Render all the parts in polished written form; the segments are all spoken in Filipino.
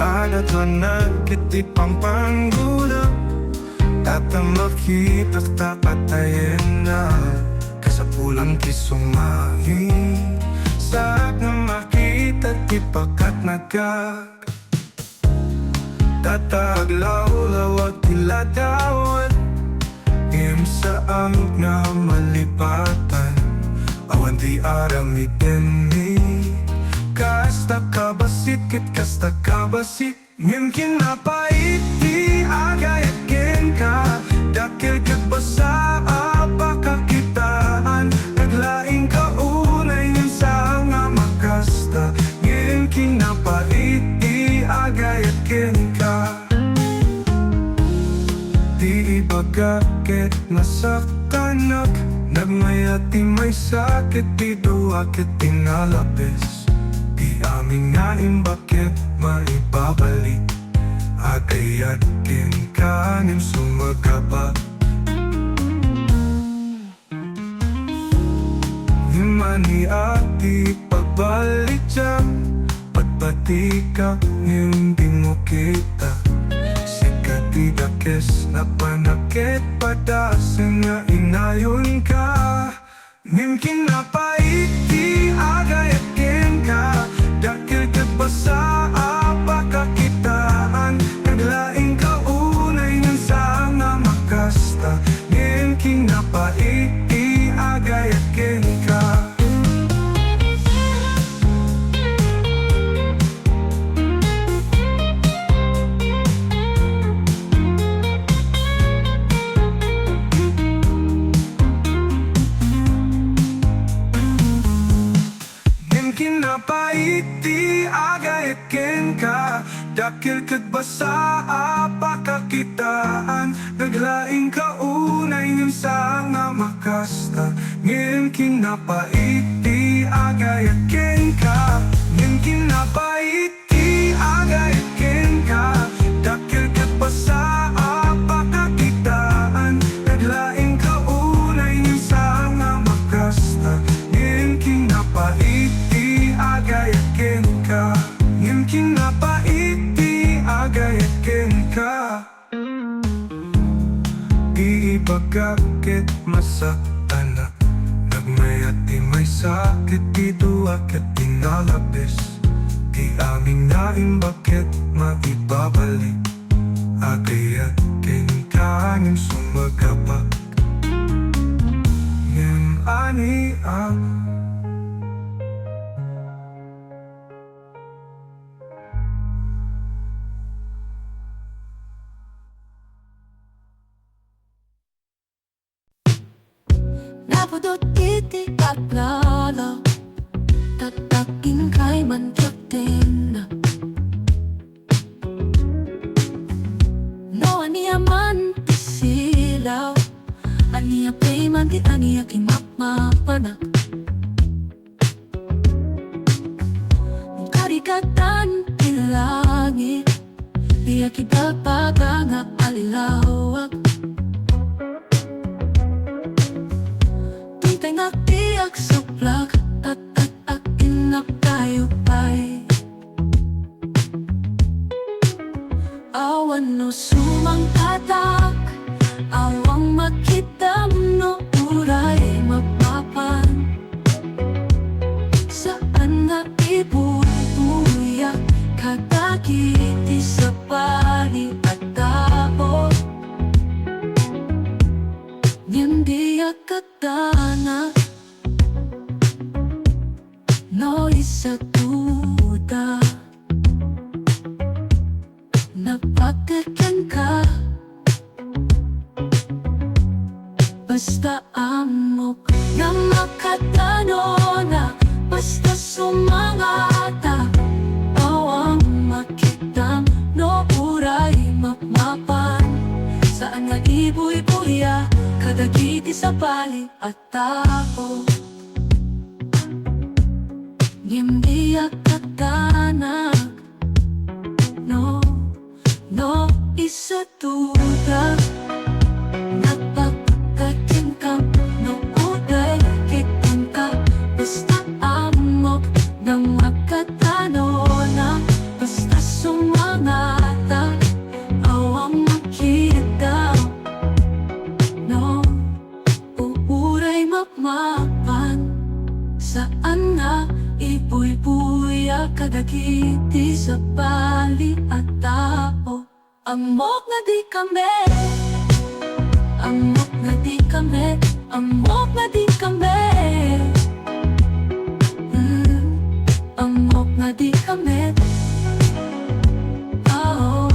Anak-anak iti pampanggulo Tatamakitak tapatayin na Kasapulang kisumahi Saat na makita tipakat nagkak Tataglaw-law at tiladawat Im sa amig na malipatan Awan di aramitin ni Kasta kabasit kit kasta kabasit Ngem kinapait di agayakin ka Dakil kagbasa apakakitaan Naglaing kaunay ng sa nga makasta Ngem kinapait di agayakin ka Di ibagakit nasaktanak Nagmayati may sakit di duwakit tinalapis Di aming nain bakit maibabalik Agayat kinkanim sumagaba Himani ati pagbalik dyan Pagpati ka hindi mo kita Sikat idakes na panakit Padasin nga inayon ka Ngim kinapait di agayakin ka Dakil kagbasa apakakitaan Naglaing kaunay ng sa nga makasta Ngim kinapait di agayakin ka Kinapait di agayakin ka Dakil kagbasa apakakitaan Naglaing kaunay ng sa nga makasta Ngim kinapait di agayakin ka Ngim kinapait di agayakin ka Dakil kagbasa apakakitaan Naglaing kaunay ng sa nga makasta Ngim kinapait agayakin ka Ngim kinapait di agayakin ka Di ibagakit masaktan na Nagmayat di may sakit Di duwakit tinalabis Di aming nain bakit maibabalik Agayakin ka ngim sumagabak Ngim ani ang Napudot iti kaplalaw Tataking kay mantratin na No aniya man tisilaw Aniya pay man di aniya kimapmapanak Karikatan ilangit Diya kita pagangak alilawak Tengak tiyak suplak Akin na tayo pa'y Awan no sumang tatak Awang makitam no uray magpapan Saan nga ibubuyak Kadakiti sa pari at tapos Hindi akatana No isa tuda Napakakan ka Basta amok na makatano na Basta sumangata Awang makitam no uray mapmapan Saan nga ibuy-buya Kadagiti sa bali at tao Hindi akatanak No, isa tuda Napakakin ka no uday Kitang ka Basta amok na makatano mapmapan. Saan na ipuy-puya kadagiti sa bali at tao. Amok na di kami, amok na di kami, amok na di kami. Amok na di kami. Oh,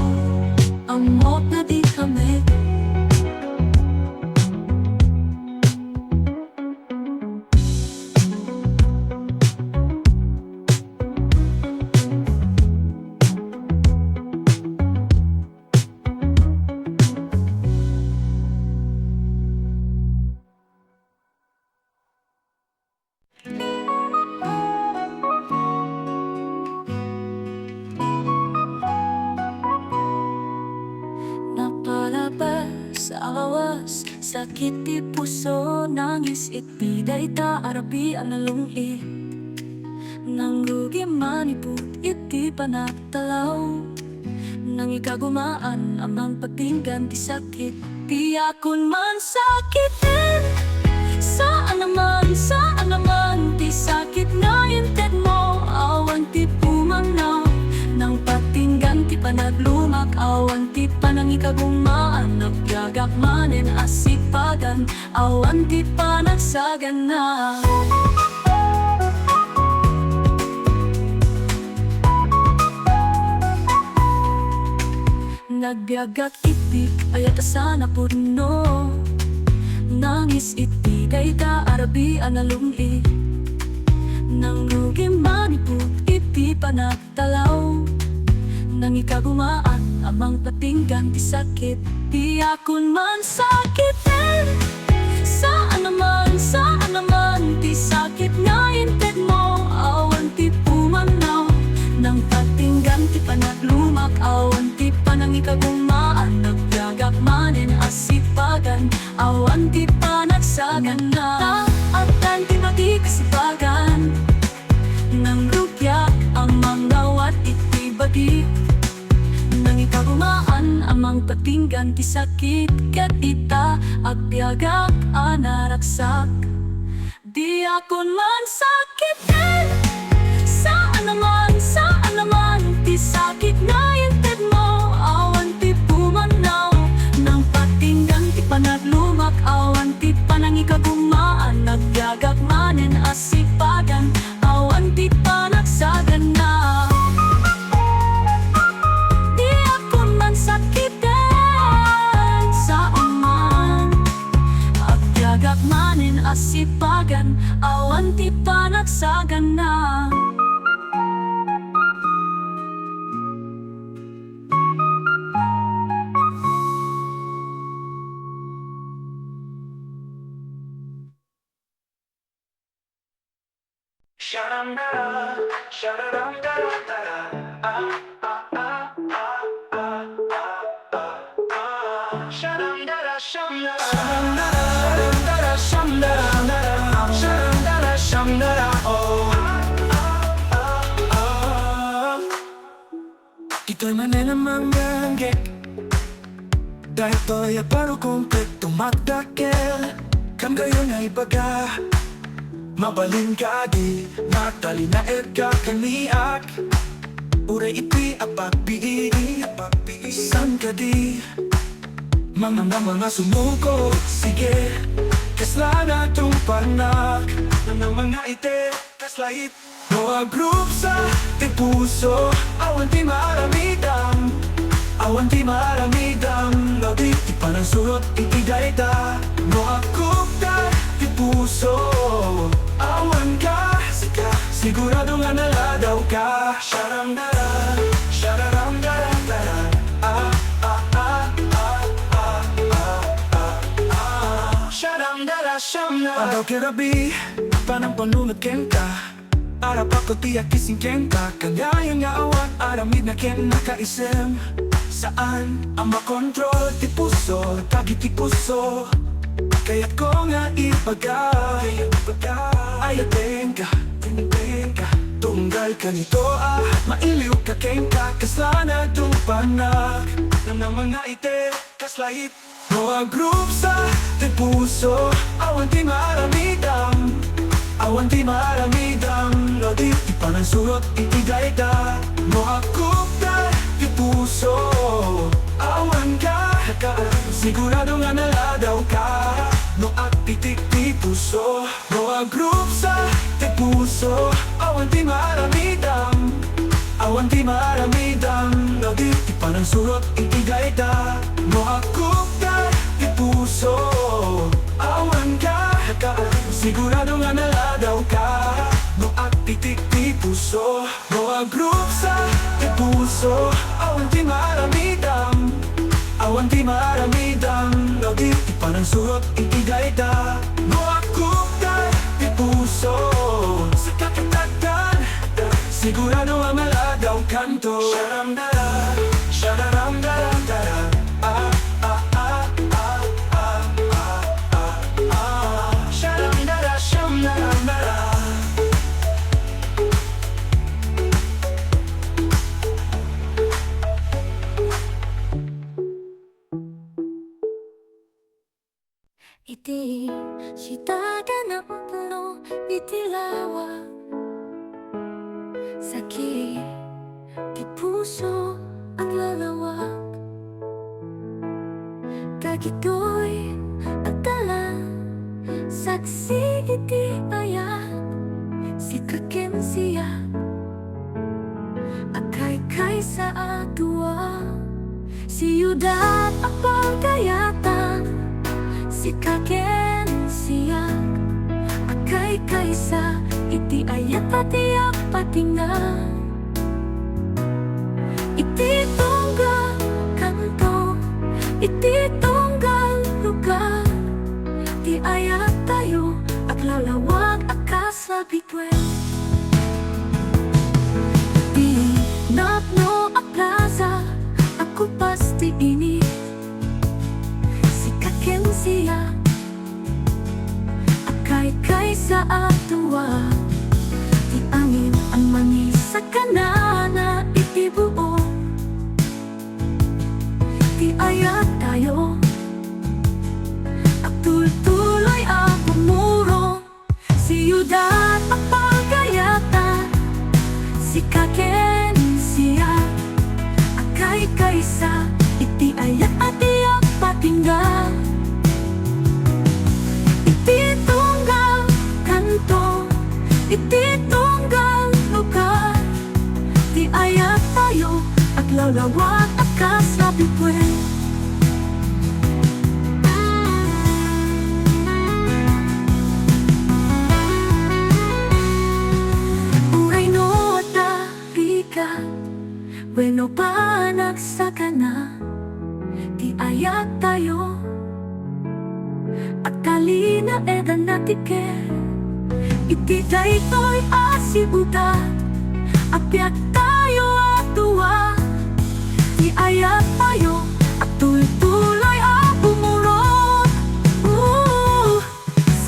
amok na di kami. Napalabas sa awas, sakit di puso, nangis itbiday ta arabi analungit. Nanggugi maniput iti panatalaw, nang ikagumaan amang pagtinggan ti sakit. Tiyakon man sakitin, saan naman ti sakit na inted mo. Awan ti pumanaw, nang patinggan ti panaglumak. Awan ti panangikagumaan, nagbiagak manen asipagan. Awan ti panagsagan na. Nagbiagak iti ayat sana puno, nangis iti dayta arabi analungit. Nangrugi maniput iti panagtalaw, nang ikagumaan amang patinggan ti sakit. Tiyakon man sakitin, saan naman ti sakit nga inted mo. Awan ti pumanaw, nang patinggan ti panaglumak. Awan ti panangikagumaan, nagbiagak manen asipagan. Awan ti panagsagan na. Atan ti magikasipagan, nang rugyak ang mangawat iti bagi. Nang ikagumaan amang patinggan ti sakit. Ket ita agbiagak anaraksak. Di akon man sakitin, saan naman ti sakit na inted mo. Awan ti pumanaw, nang patinggan ti panaglumak. Awan ti panangikagumaan, nagbiagak manen asipagan. Awan ti panagsagan na. Di akon man sakitin, saan man agbiagak manen asipagan. Awan ti panagsagan na. Sharam-dara, shararam-dara-dara, ah, ah, ah, ah, ah, ah, ah. Sharam-dara, sham-dara, sharam-dara, sham-dara, sharam-dara, sham-dara, oh. Ito'y manenamang ganggit, dahil to'y aparo kumpleto magdakil. Kam gayon ay baga, mabalin ka di, matali na ka kaniak. Uray iti apagpii, san ka di. Mga sumuko, sige, kasla na itong panak. Ng mga ite, kaslait. Noa group sa ti puso, awan ti maramidam. Awan ti maramidam, laudi ti panansurot iti dayta. Noa group ka ti puso, awan ka, sika, sigurado nga naladaw ka. Sharam-dara, shararam-dara-dara, ah, ah, ah, ah, ah, ah, ah, ah. Sharam-dara, sham-dara. Padaw kirabi, panang panunod ken ka. Arap ako tiyak kising ken ka. Kagaya nga awan, aramid na ken nakaisim. Saan ang makontrol ti puso, tagi ti puso. Kaya't ko nga ipagay, ayatin ka, tinipin ka. Tunggal ka nito mailiw ka ken ka. Kasana itong panak ng mga ite, kaslait. Noa group sa ti puso, awan ti maramid panansurot itigayda no akupta di puso. Awan ka, sigurado nga naladaw ka no akpitik di puso. No agrup sa di puso, awan di maramidam, awan di maramidam. No di panansurot itigayda no akupta di puso. Awan ka, sigurado nga naladaw ka no akpitik di puso. No agrup sa di puso, awan di maramidam, awan di maramidam. No di panansurot itigayda no akupta di puso. Sa kakatagdan, sigurado nga maladaw kanto. Sharamdara, shararamdaramdara. Sharamdara, shamdaramdara. Iti sitaga na puno itilawa sakit di puso ang lalawak. Kagitoy at tala saksi iti ayak si kakem siya akay sa atua siyudad apang kayatan si kaken siya akay sa iti ayat patiyak patingan iti tunggal kanto iti tunggal lugar di ayat tayo at lalawag akas sa bitwen di napno a plaza ako pasti ini si kaken siya akay sa atua di angin ang mangisa kanana iti buo di ayat tayo tuloy ang pumurong siyudad ang pagkayatan si kaken siya akay sa iti ayat at iyak patinggan iti tunggal kanto iti tunggal lugar di ayat tayo at lalawag akas sa bitwen. Bueno pa nagsaka na di ayat tayo at kalina edan natike iti daytoy asibuda apyak tayo atua di ayat tayo at tuloy ang bumurot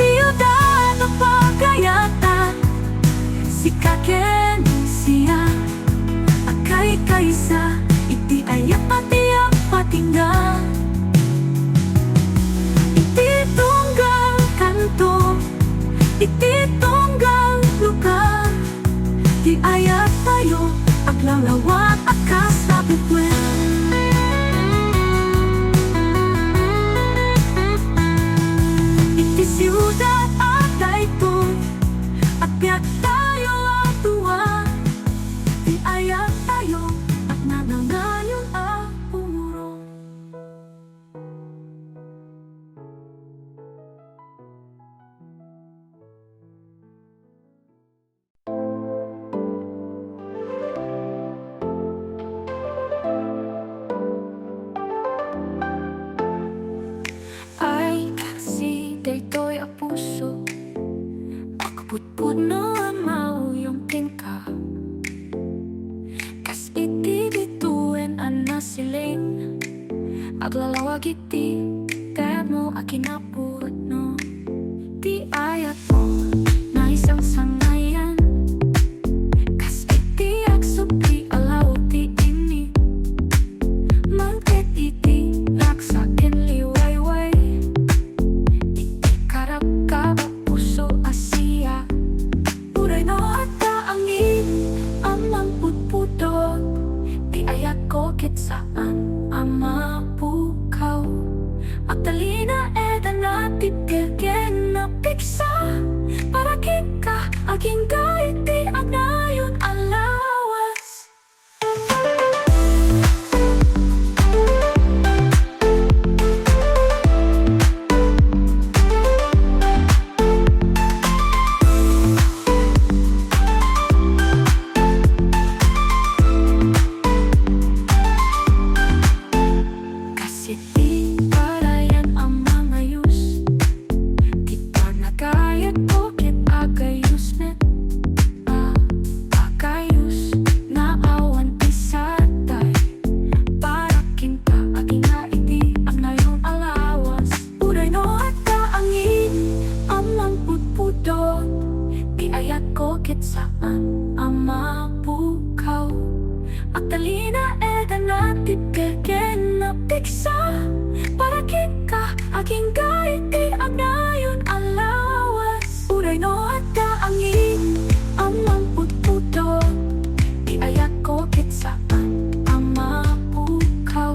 siyudad ang pagkayatan si kaken siya akay sa iti ayat patiyak patinggan iti tunggal kanto iti tunggal lugar di ayat tayo aglalawat akas sa bitwen. Iti siyudad at daytoy at biyak tayo atua di ayat tayo at nanangayon ang pumurong. Ay kasi daytoy a puso akaputpuno ang mauyong tingka kas iti bituin ang nasiling aglalawag iti kaya mo akinaput no di ayat mo na isang sangayan kas iti aksupti alaw ti ini magket iti laksakin liwayway iti karap ka puso asiya uray no at kaangin aking kahit di agnayon alawas. Kasi di para yan ang mga yus, di pa nagayat ko kit agayus net. Agayus na awan pisatay, para kinta aking naiti ang nayong alawas. Uray no at kaangin amang putpudot, di ayat ko kit saan ang mapukaw. Agtalina edan natin keken na piksa, para kika aking kahit di agnayon alawas. Uray no at kaangin amang putpudot, di ayat ko kit saan ang mapukaw.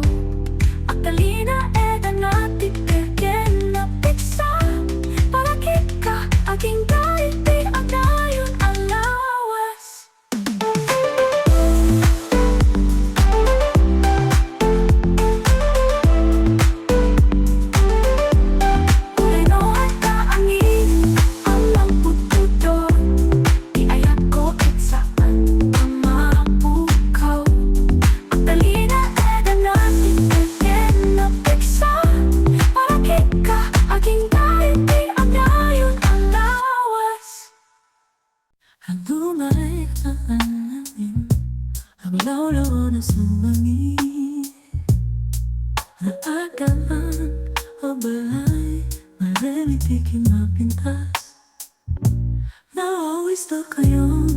Agtalina edan natin keken na piksa, para kika aking kahit di agnayon alawas. Uray no at kaangin amang putpudot, di ayat ko kit saan ang mapukaw. Agtalina edan natin keken na piksa, para kika aking kahit di agnayon alawas. Ang dumay aanin, ang lawlaw na sumangin, naagaan o balay, maremitikin mapintas. Nawawis na kayo,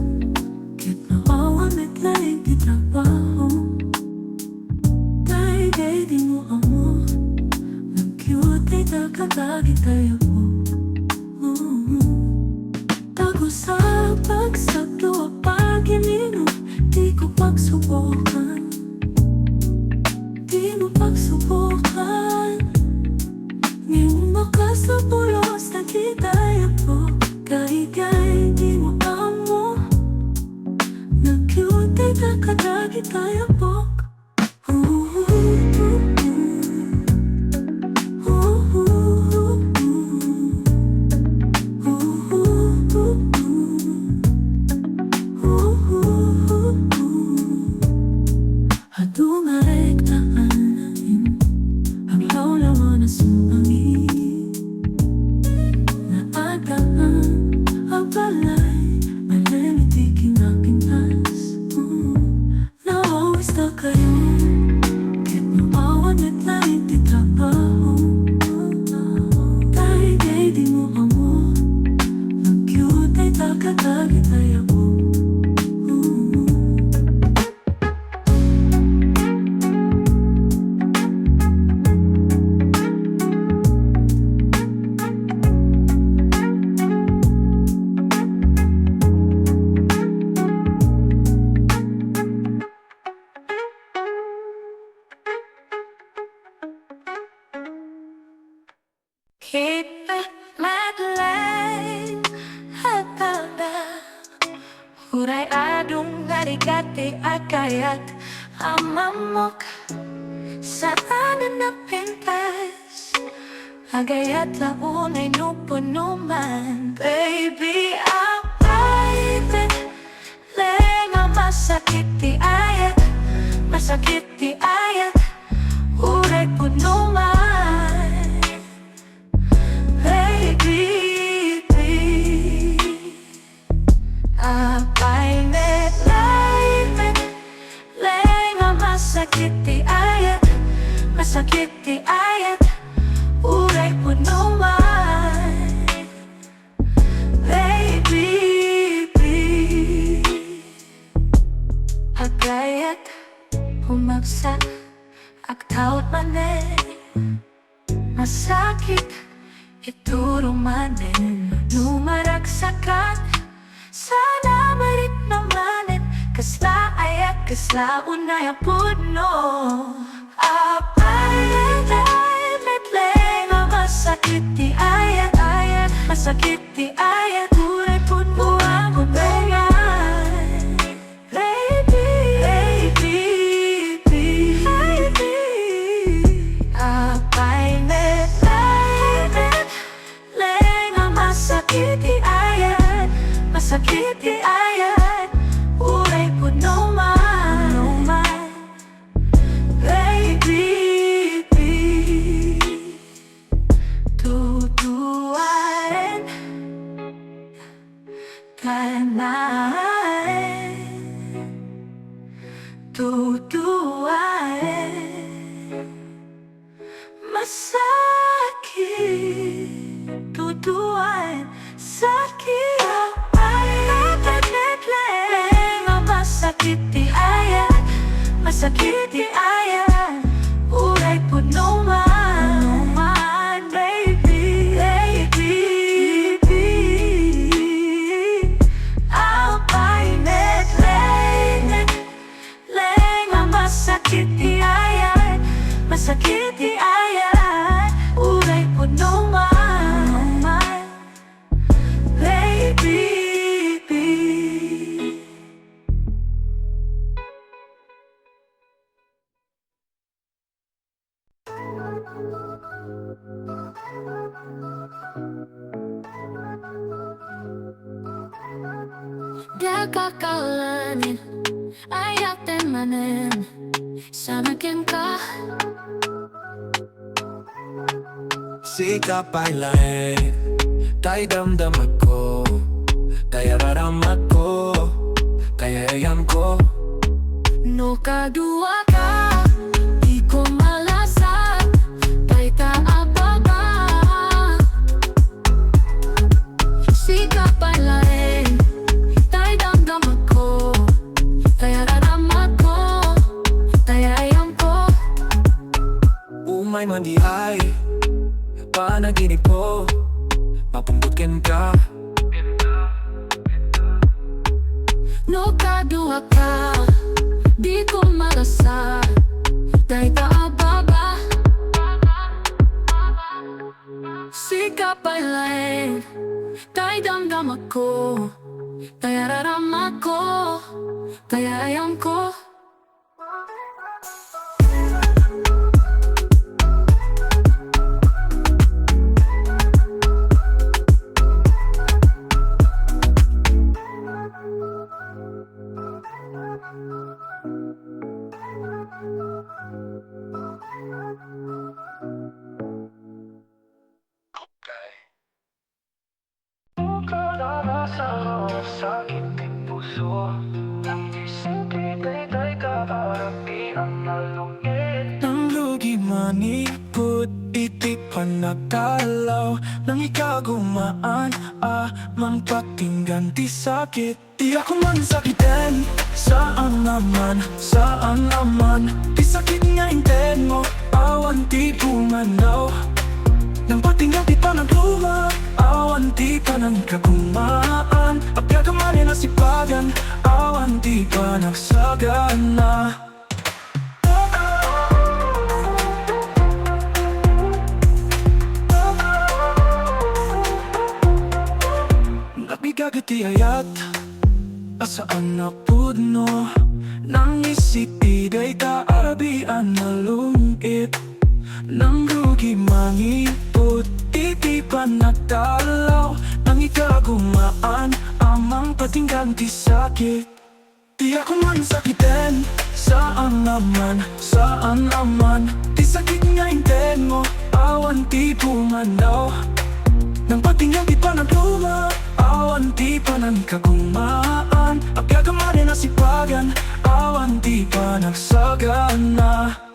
kit nawawan at laing di trabaho. Dahil gay di mo amo, nag-cute ay nakatagi tayo po. Tago sa pagsaklo at pag-ininom, di ko pagsubukan, di mo pagsubukan. Ngayong makasapulos na kitaya po, kahigay di mo amo, nag-cute ay nakatagi tayo po. Dumarek na anahin, ang lawlaw na sumangin, naagaan ang balay, malemitikin ang pintas. Nawawis na kayo, kit maawan at lain di trabaho. Dahil gay di mo amo, nag-cute ay nakatagi tayo po. Keep it madlay at tanda, huray adong narigati akayat amamok sa anan na pintas, agayat launay nupunuman. Baby, apay lenga masakit ti ayat, masakit ti ayat, huray punuman. Masakit ti ayat, masakit ti ayat, uray po naman. Baby, agayat, humagsak, agtawat manen, masakit, ituro manen, numaragsakan, sana marit namanen, kasla ayat, kasla unay apuno. Apay metlenga, masakit ti ayat, ayat, masakit ti ayat, uray puno ang masakit di ayat. Uray puno man, baby, tutuwain kanain, tutuwain masakit, tutuwain sakit. Masakit di ayat, masakit di ayat. Uray puno man, baby, ang painit, ang masakit di ayat, masakit di ayat. Uray puno man, baby. Di kakalanin, ayaw temanin, sanakin ka. Sikap ay lain, tayo damdaman ko, kaya raramat ko, kaya ayan ko. No kadua ka, di ko malasat, kay kaababa. Sikap ay lain, tayo damdaman ko, kaya raramat ko, kaya ayan ko. Umay man di ay panaginip ko, mapumbutkin ka. No kadua ka, di ko malasat, kay kaababa. Sikap ay lain, tayo damdaman ko, kaya raramat ko, kaya ayan ko. Sakit ng puso, ang isip itay kaarapian na lungit. Nang lugi manipot, itipan nagdalaw, nang ikaw gumaan, mang pakinggan di sakit. Di ako man sakitin, saan naman, di sakit nga inten mo, awan di bumanaw. Nang patinggan di pa nagluma, awan di pa nang kagumaan. Pagkakamali na sipagan, awan di pa nagsagana. Nabigagati ayat, asaan na pudno, nang isipigay ka arabian na lungit. Nang lugi mangipot, titipan nagdalaw, nang ikagumaan, amang patinggan di sakit. Di ako man sakitin, saan naman, di sakit nga inten mo, awan di bumanaw. Nang patinggan di pa nagluma, awan di pa nang kagumaan. Pagkakamali na sipagan, awan di pa nagsagana.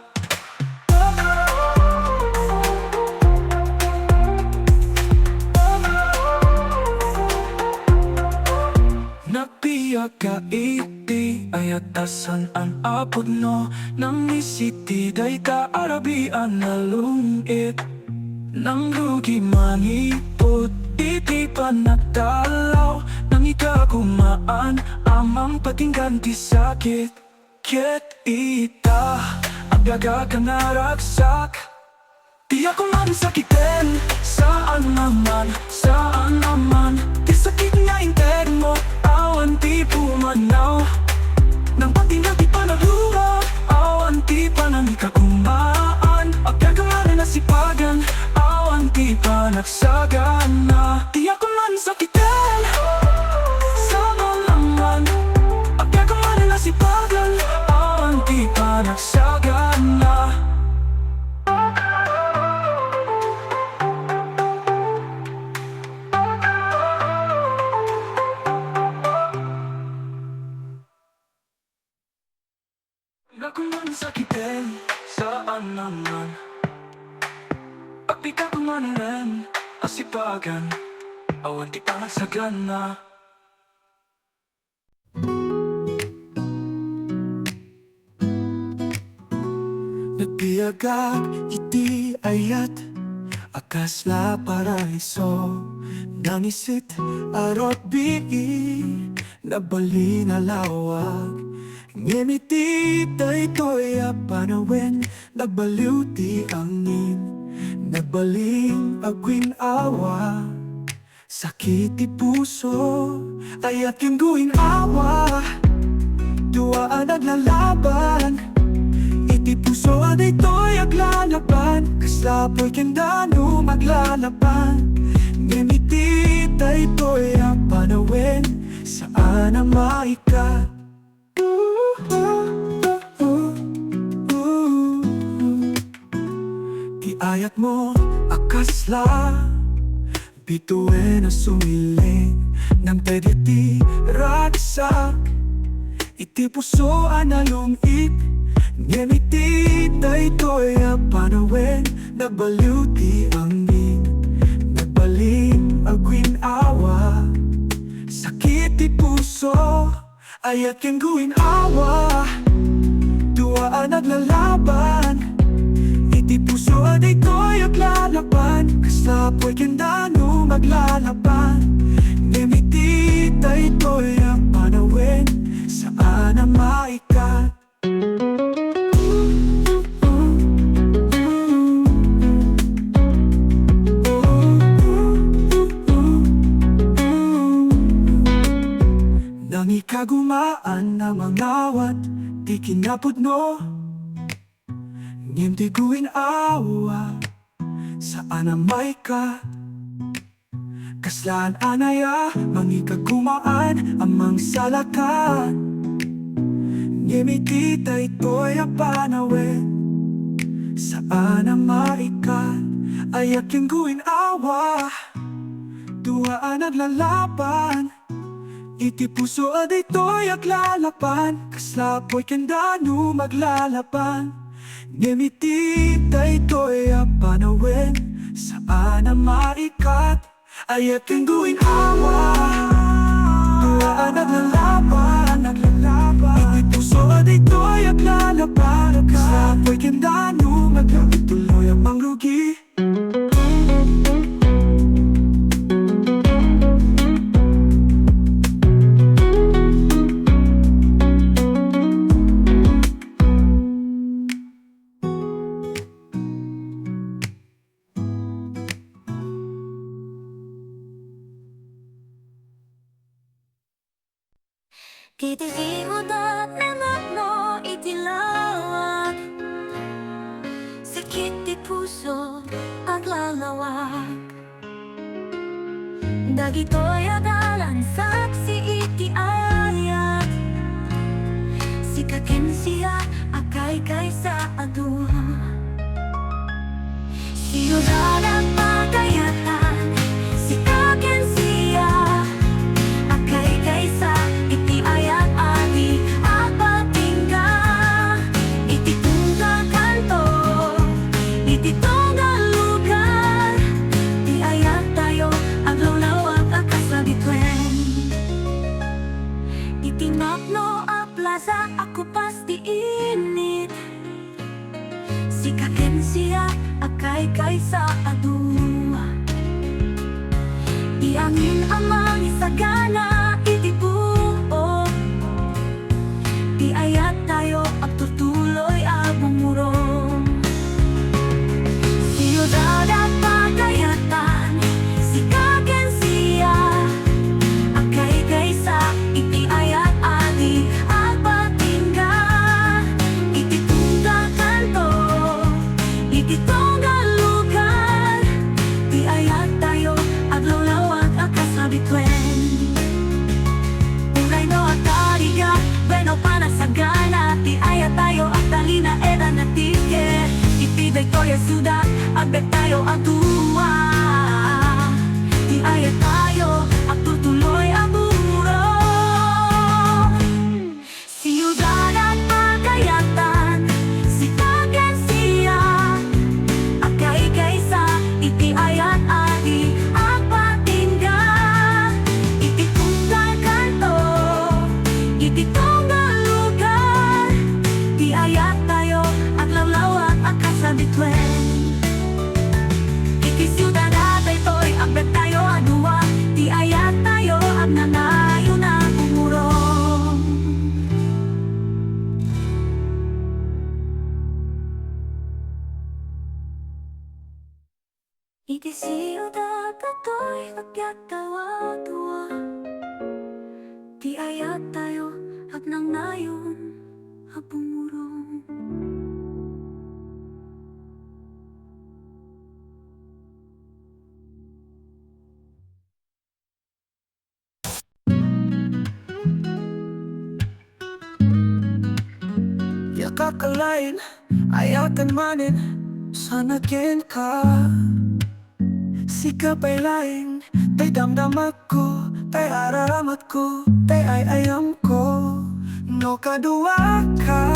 Napiyak ka iti, ayatasan ang apod no, nang isiti day ka arabian na lungit. Nang lugi manipot, iti pa nagdalaw, nang ikagumaan, amang patinggan di sakit. Ket ita, agaga ka naragsak, di ako man sakitin, saan naman, di sakit nga inten mo, awan di bumanaw. Nang patinggan di pa nagluma, awan di pa nang ikagumaan. Pagkakamali na sipagan, awan di pa nagsagana. Di ako man sakitin, ko man sakitin, saan naman? Agpika ko man rin, asipagan, awan di pa sagana. Nagbiagag iti ayat, akasla paraiso, nangisit arot bii, nabali na lawag. Nginiti daytoy a panawin, nagbaliw ti angin, nagbaling agwin awa. Sakit ti puso, ayat kingguin awa, duwaan naglalaban. Iti puso daytoy aglalaban, kaslapoy kendano maglalaban. Nginiti daytoy a panawin, saan ang maikat? Di ayat mo akasla, bituin na sumiling, nang tediti raksa. Iti puso analungit, ngemiti daytoy a panawin, nagbaliw ti angin, nagbaling agwin awa. Sakit ti puso, ayat kengguin awa, duwaan naglalaban. Iti puso daytoy aglalaban, kaslapoy kendano maglalaban. Ngemiti daytoy a panawin, saan ang maikat? Nang ikagumaan na mangawat, di kinapudno, ngem di guin awa, saan ang maikat? Kaslaan anaya, mangikagumaan, amang salakan. Ngimiti daytoy a panawin, saan ang maikat? Ayat kingguin awa, duwaan naglalaban. Iti puso daytoy aglalaban, kaslapoy kendano maglalaban. Ngimiti daytoy a panawin, saan ang maikat? Ayat kingguin awa, duwaan naglalaban, naglalaban. Iti puso daytoy aglalaban, kaslapoy kendano maglalaban. Tuloy ang mangrugi. Kitili mo dat nenakno itilawat, sakit ti puso aglalawak. Dagitoy adalan saksi iti ayat, sikaken siya akay kaysa adu. Siyudad ang pagayatan, sikaken siya akay kaysa iti ayat ani apatingga. Iti tunggal kanto, iti tunggal lugar, ti ayat tayo aglawlawag akasabitwen. Iti mapno a plaza ako pas ti init, sikaken siya akay kaysa adu. Iangin amang isagana iti buo, di ayat tayo at tutuloy abumurong. Siyudad at pagayatan, sikaken siya akay kaysa iti ayat adi agpatingga. Iti tunggal kanto, iti tunggal lugar, di ayat tayo aglawlawag akasabitwen. Uray no atariga, bueno panasagana, ti ayat tayo at talina era na tiket. Iti daytoy a suda, agbet tayo ang tuwa. Ti ayat tayo at tutuloy ang buro. Siyudad at pagayatan, Iya tayo at nang nayon Hapumurong. Di akakalain, ayaw tanmanin, sanagin ka. Sikap ay laing, tay damdamat ko, tay araramat ko, tay ay ayam ko. No kadua ka,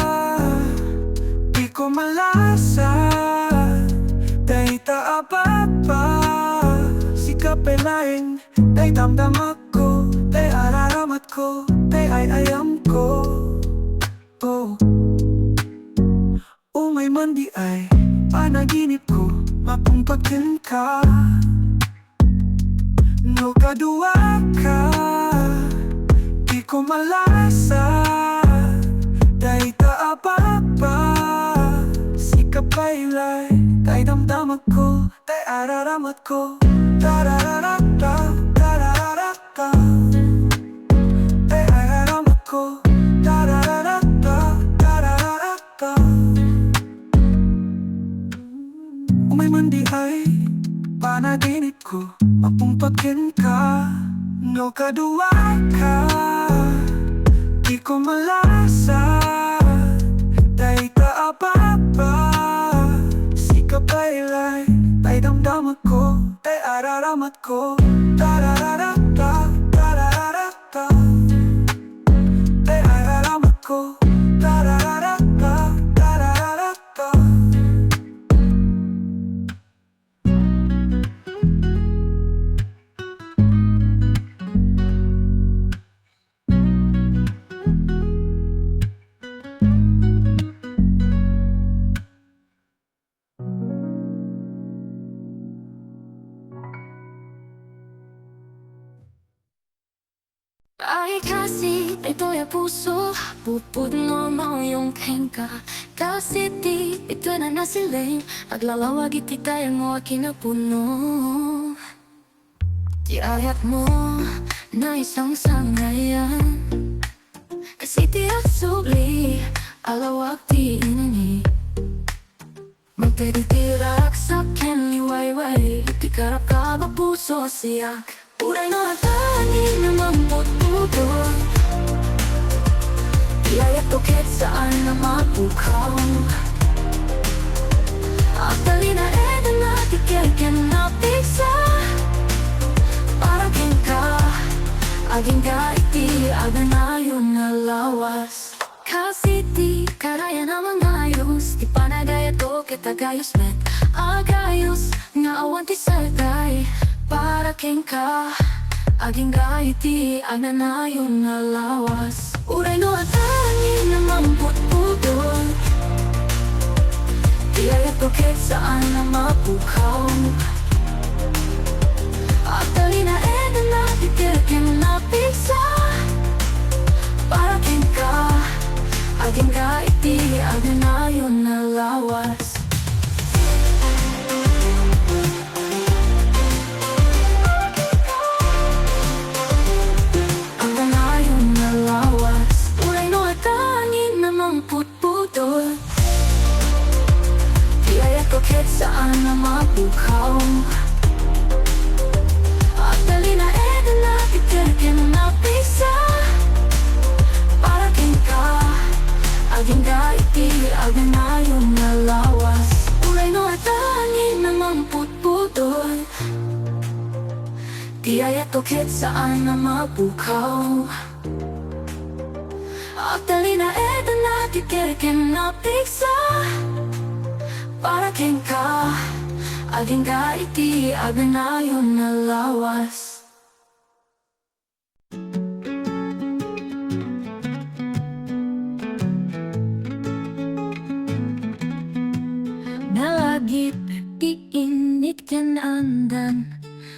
di ko malasa, tay taababa. Sikap ay laing, tay damdamat ko, tay araramat ko, tay ay ayam ko. Oh. Umay man di ay panaginip ko, mapumpagin ka. No kadua ka, di ko malasa, day taababa. Sikap kailay, tay damdamat ko, tay araramat ko. Tarararata, tarararata, tay araramat ko. Tarararata, tarararata. Umay man di ay panaginip ko, mapumpagin ka. No kadua ka, di ko malasa, day taababa. Sikap kailay, tay damdamat ko, tay araramat ko. Tarararata, tarararata, tay araramat ko. Tarararata, tarararata. Ay kasi ito'y puso Pupudno mo yung kengka Kasi ito na nasiling Aglalawag iti tayo mo kinapuno Di ayat mo na isang sangayan Kasi ti asubli Alawag ti inani Magpeditirak sa ken liwayway Iti karap ka ba puso siyak Uray no hatanin na mamututol Iayat toket saan na mapukaw Actually na edan na tikeken na pizza Para ken ka Aging ka iti agan na yun na lawas Kasi ti karaya na mangayos Ti panagaya to kitagayos met Agayos nga awan ti sagay Para ken ka, aging gaiti, agnanayon na lawas Uray no atangin na mamput-putol Iyayat ko kahit saan na mapukaw Actually na edan na titirkin na pizza Para ken ka, aging gaiti, agnanayon na lawas put-putol Iyayat ko kahit saan na mapukaw Actually na edan na titirkin na pizza Para ken ka Aging gaiti, aging nayon na lawas Uray no atangin na mamput-putol Iyayat ko kahit saan na mapukaw Actually na edan na titirkin na pizza Para ken ka Aging gaiti, aging nayon na lawas Nalagip, iinit ken andan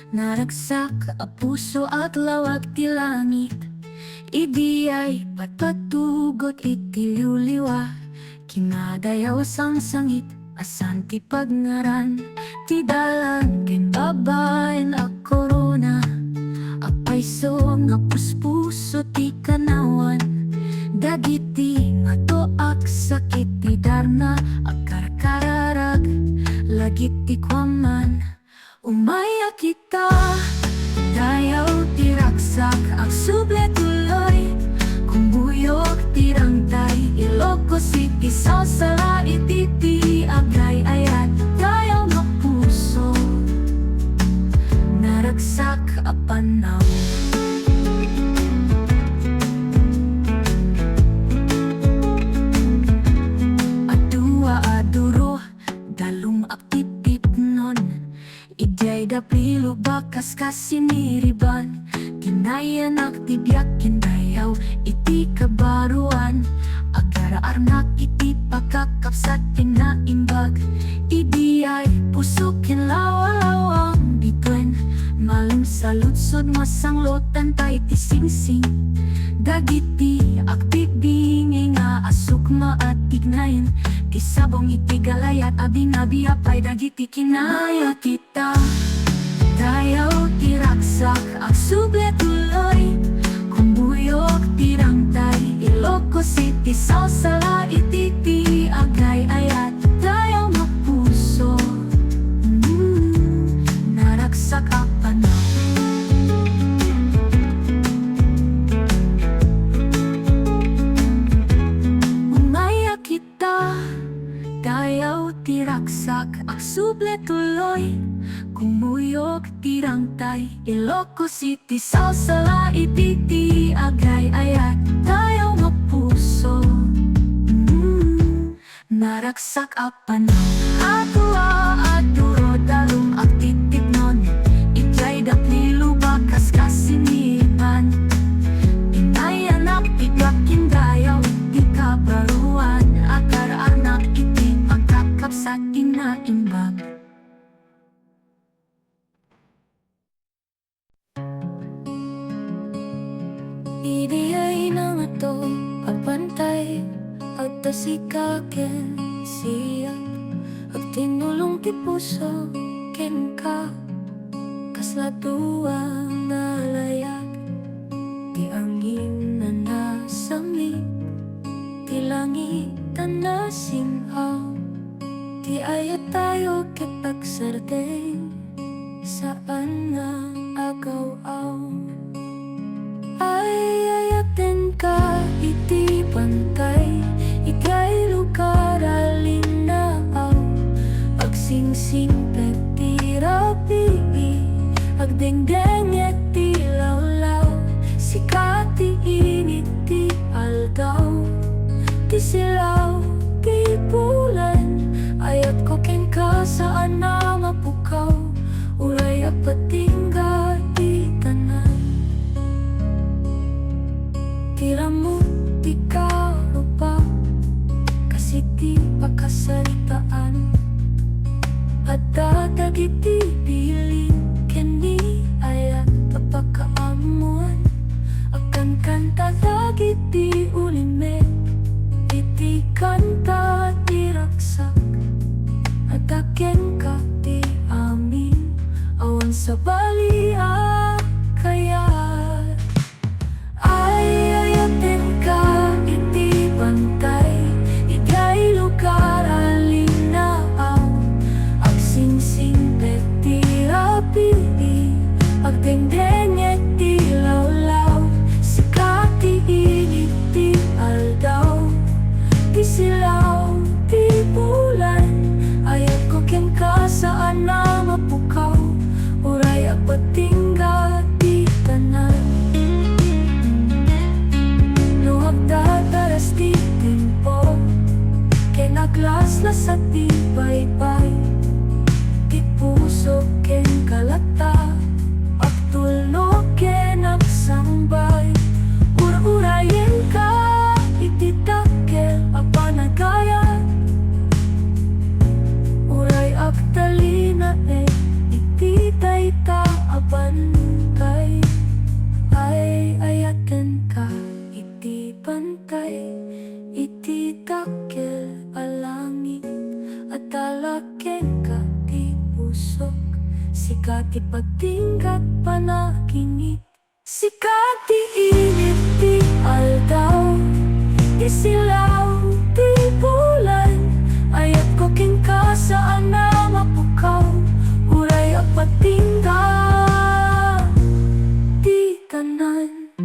Naragsak a puso at lawag ti langit Ibiyay patpatugot iti liwliwa Kinadayaw sang sangit asan ti pagngaran Ti dalan ken babaen a korona Apay so nga puspuso ti kanaw Dagiti matoak sakit ti darna agkarkararag lagit ti kwaman umaya kita dayaw ti raksak ang suble tuloy kumbuyok ti rangtay Ilocos City sasala ititi agay ayat dayaw nga puso naragsak a panaw. Dapilo bakas kasiniriban Kinayanak tibyakin dayaw iti kabaruan Agaraarnak iti pakakapsat tinaimbag Idiyay pusukin lawalawang bituen Malum sa lutsod masanglotan tay ti singsing Dagiti akbibingi nga asukma at ignayin Ti sabong iti galayat abing-abi apay dagiti kinaya kita Dayaw ti raksak ang suble tuloy kumbuyok ti rangtay Ilocos City sasala ititi agay ayat dayaw nga puso naraksak a panaw. Umaya kita dayaw ti raksak ang suble tuloy kumuyok ti rangtay Ilocos City sasala ititi agay ayat dayaw nga puso naraksak a panaw. Atua aduro dalum ak titipnon Ijay dapilo bakas kasinipan Pinayanak tigakin dayaw di kabaruan Akar-anak iti pagkakapsat inaimbag. Idiyay na nga to pagpantay agtasikaken siya agtinulong ti puso ken ka kaslatua nalayag ti angin na nasamli ti langit na nasinghaw ti ayat tayo ket pagsardeng saan nga agaw-aw ayayaten ka iti pantay ikay lugar alinaaw agsingsing peti rapi agdengdeng iti lawlaw sikati init ti aldaw ti silaw ti bulan ayat ko ken ka saan na mapukaw uray apatingga ti tanan tiramu ti karupa kasi ti pakasaritaan at dadagiti bilin keni ayat papakaamuan akan kanta dagiti ulime iti kanta ti raksak at aken ka ti amin awan sa balia kaya ayayaten ka iti bantay igay lugar alinaaw agsingsing peti rapi agdengdeng iti lawlaw sikati init ti aldaw ti silaw ti bulan ayat ko ken ka saan na mapukaw uray apatingga ti tanan dadaras di tempo ken aglaslas sa ti baybay ti puso ken kalata agtulno ken agsangbay ur-urayen ka iti dakkel a panagayat uray agtalina iti dayta a bantay ay ayaten ka iti pantay iti dakkel a langit at talaken ka ti pusok sikati pagtingkat panakingit sikati init ti aldaw ti ti silaw, ti bulan, ayat ko king ka saan na mapukaw, uray apatingga, ti tanan.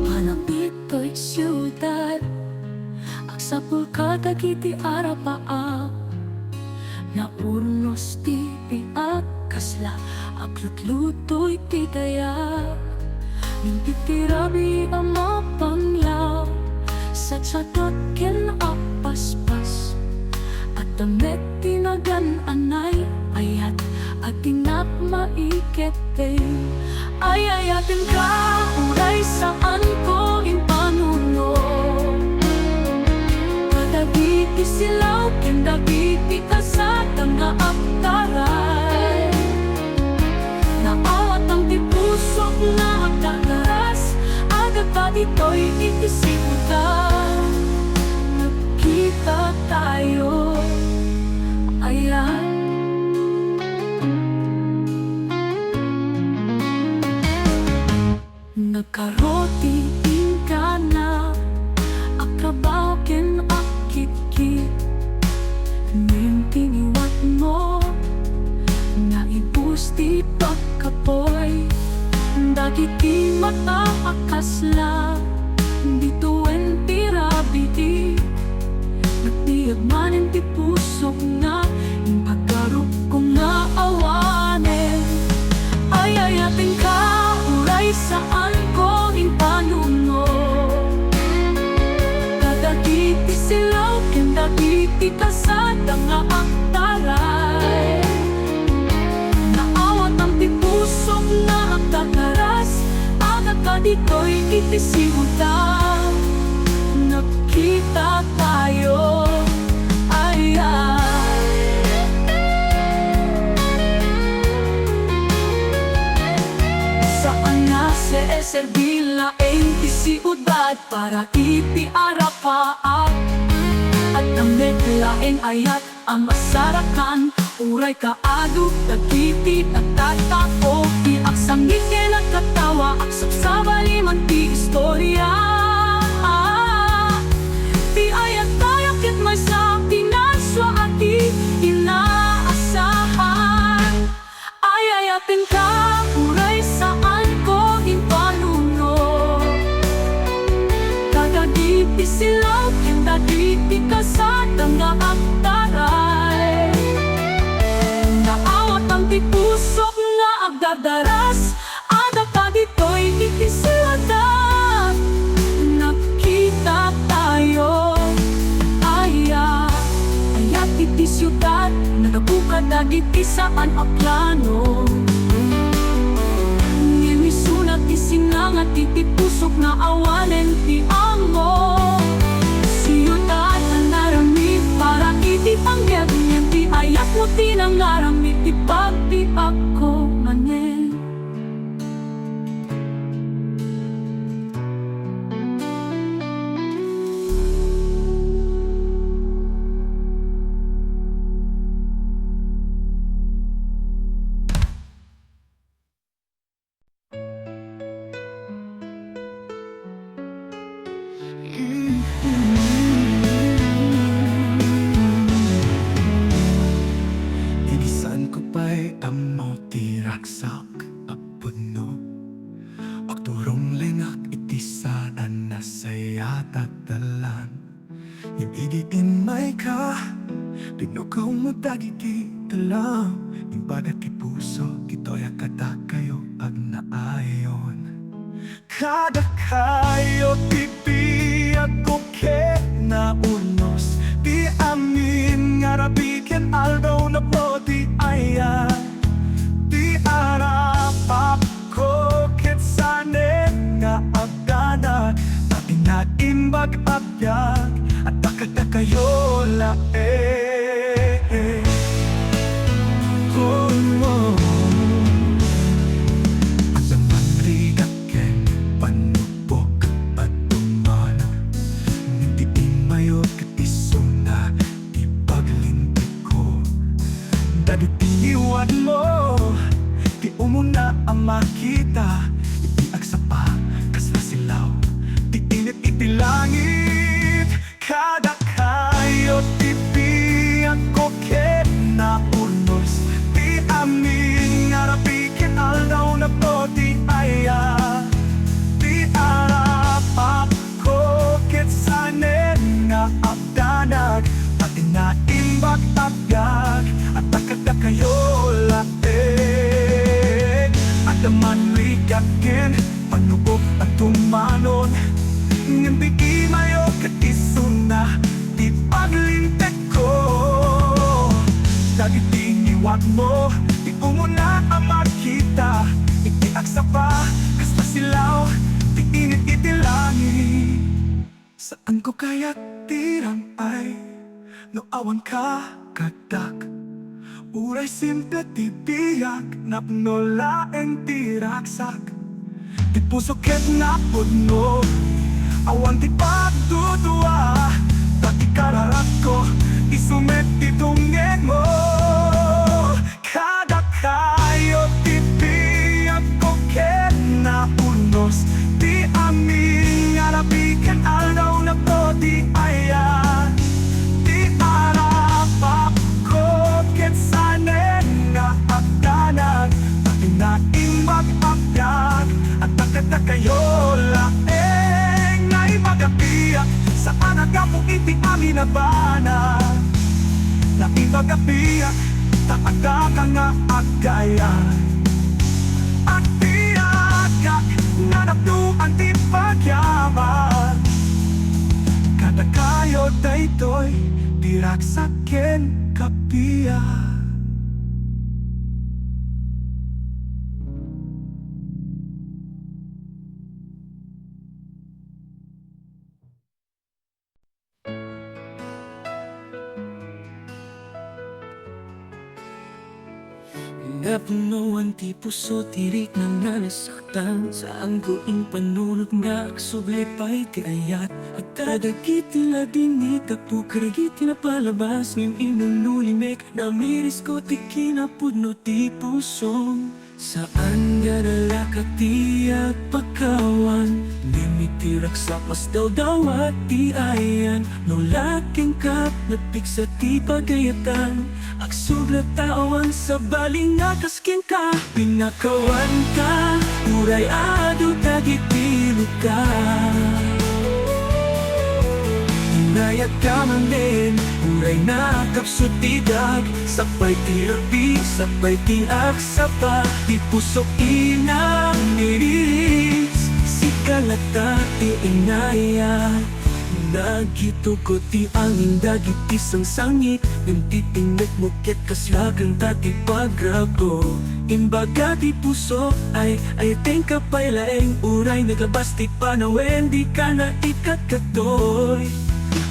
Manapito'y siyudad, agsapul ka dagiti arapaa, na urnos ti piak kasla, aglutlutoy ti daya. Hindi ti rabi ang mapanglaw, sa tsadot ken apaspas, at damit tinagan anay, ayat at tinap maikete. Ayayatin ka, uray saan ko impanuno, kadagiti silaw, kendagiti kasata nga aptaray, naawat ang tipusok na agdagaras, agad pa dito'y itisimutan, nagkita tayo, ayan. Nagkaroti ka na, akabaw ken akit-kit, nintiniwat mo, naibus ti pagkapoy, dagiti mata akasla, bituin ti rabiti, nagtiagmanin ti pusok na, pagkarup ko nga awanin, ayayatin ka, uray saan ko impanuno, kadagiti silaw, kendagiti kasada nga aktaray, naawat ang tipusok na agdagaras, agad ka dito'y itisimutan, nagkita tayo, ayan. Saan nga se servila ti siudad para ipiarapaak, at ang meglaeng ayat ang masarakan, uray kaadu, dagiti at tatao, iaksangit ken at katawa, aksapsabaliman ti istorya, ti ayat tayak ket may sa pinaswa at ti inaasahan, ayayatin ka, uray saan ko impanuno, kadagiti silaw, kendagiti kasada nga aktaray, naawat ang tipusok nga agdadaras, ada pa dito'y itisiwadan, nakita tayo, ayat iti siyudad, nagabukad dagiti saan a plano, nimisunat ti sinangat iti pusok na awanen ti amo, siyudad na narami para iti panggagyan, ti ayat mo tinangarami ti pagpiak ko manen. Inisan ko pa'y amaw ti raksak a puno, agturong lingak iti saan na saya tatalan, ibigitin may ka, tinukaw mo dagiti talam, imbagat ti puso, ito'y akata kayo ag naayon. Kada kayo tibiyag ko ke na unos, di amin nga rabikin aldaw na po di ayat, di arapap ko ket sanen nga agdana, tapi na imbag abyak at takata kayo lae. Panupok at tumana, hindi mayo ket isun Saan ko kaya tirang ay no awan ka kadak. Uray simple tibiyag napno laeng tiraksak. Di puso ket na puno awan ti pagdudua. Tati kararat ko isumet ti tungen mo. Kada kayo ti biyag ko ket na unos. Di amin nga nabiken alaw na po di ayan. Di arapak ko ket sanen nga agdanag. Pati na imbag-agdag at takata kayo laeng na imagabiyak. Saan agapo iti amin na bana na imagabiyak. Takata ka nga agdayan at tiyagak nga napduan ti pagyaman. Kada kayo daytoy diraksaken kapiyak. Napunuan ti puso tirik na nanasaktan. Saan ko ing panulog nga aksublay pa'y ti ayat. At tadagit tila dinit at pukaragit tinapalabas. Ngayong inunulimek na miris ko ti kinapudno ti pusong. Saan nga nalakati at pagkawan. Dimitirak sa mas daw at ti ayan. No laking kap napiksa ti pagayatan. Aksubla tawan sa baling nakaskin ka. Pinakawan ka, uray ado tagitilo ka. Inayat ka man din, uray nakapsutidag. Sapay ti rabi, sapay ti aksapa. Di pusok inang niris, si kalata ti inayat. Nagito ko ti angin dagit isang sangit. Yung titingnet mo ket kasyagan tati pagrago. Imbaga ti puso ay tingka pa'y laeng uray. Nagabas ti panawen di ka na ikakatoy.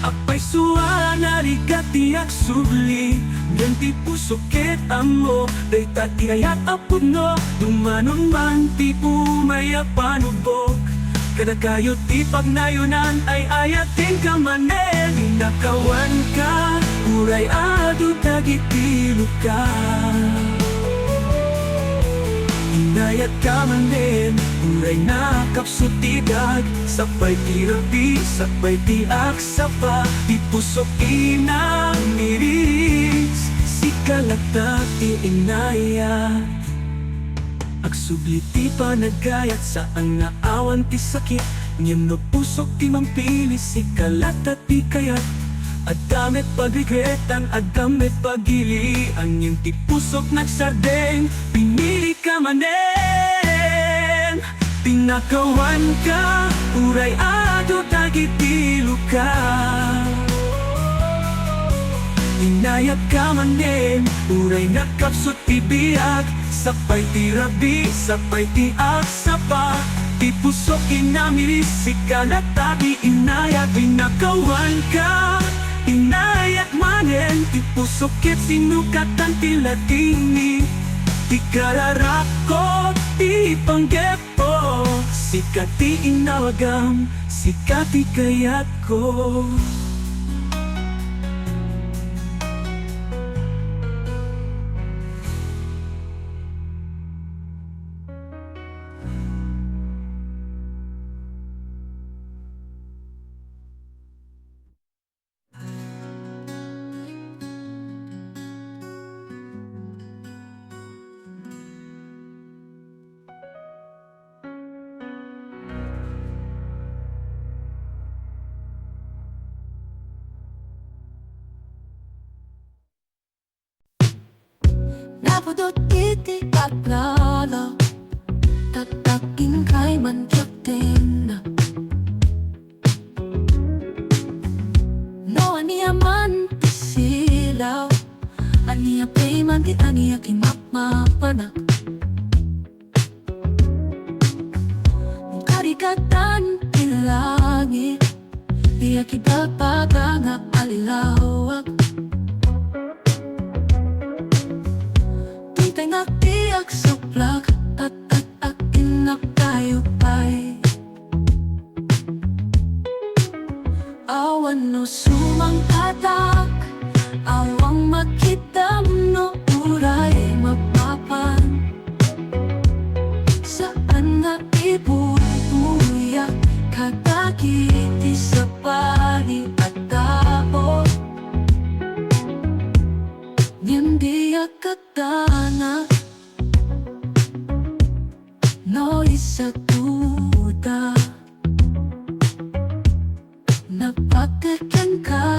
Apay suwa narigat ti aksubli. Yan ti puso ket amo day tati ayat apuno. Dumanon man ti pumaya panubok. Kada kayo ti pagnayunan ay ayatin ka manen. Inakawan ka, uray ado tagitilo ka. Inayat ka manen, uray nakapsutidag. Sapay ti rabi, sapay ti aksapa. Di pusok inang niris, si kalata ti inayat. Agsubli ti panagayat saan nga awan ti sakit. Ngem no pusok ti mampili si kalata ti kayat. Adamet pagregretan, adamet pagilian. Ngem ti pusok nagsardeng, pinili ka manen. Pinakawan ka, uray ado tagitilo ka. Inayat ka manen, uray nakapsot ibiyag. Sapay ti rabi, sapay ti aksapa. Ti pusok inamiris, si kalata ti inayat. Pinakawan ka, inayat manen. Ti pusok ket sinukatan ti latini. Ti kararakot, ti panggepo. Sikat ti inawagam, sikat ti kayat ko. Napudot iti paglalaw. Tataking kay mantratin na. No aniya man ti silaw. Aniya pay man ti aniya kimapmapanak. Karikatan ti langit. Di Hindi kita nga alilawag. Tuntay nga tiyak suplak at akin na tayo pa'y awan no sumang atak, awang makitam no uray mapapan. Saan na ibubuyak kadagiti sa pari at tao. Hindi akatana no isa duda. Napatikin ka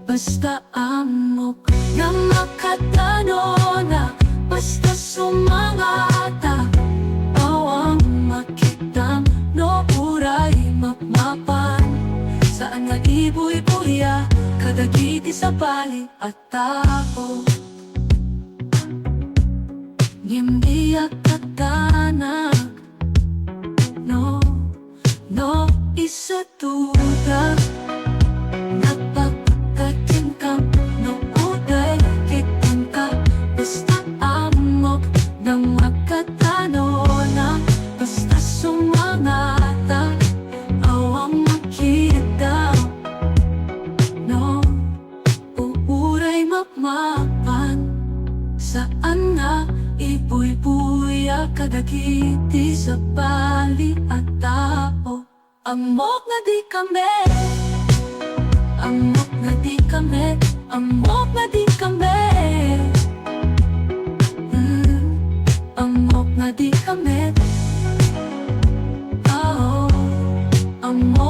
basta amok na makatano na basta sumangata. Awang makitang no uray mapapan. Saan nga ibuy-buya kadagiti sa bali at tao. Hindi akatanak no isa duda. Napagkakin ka no uday kitin ka basta amok nang makatano na basta sumangata. Awang makita no uuray mapapan. Saan na ibuy-buya kadagiti sa bali at tao. Amok na di kami, amok na di kami, amok na di kami. Amok na di kami. Oh, amok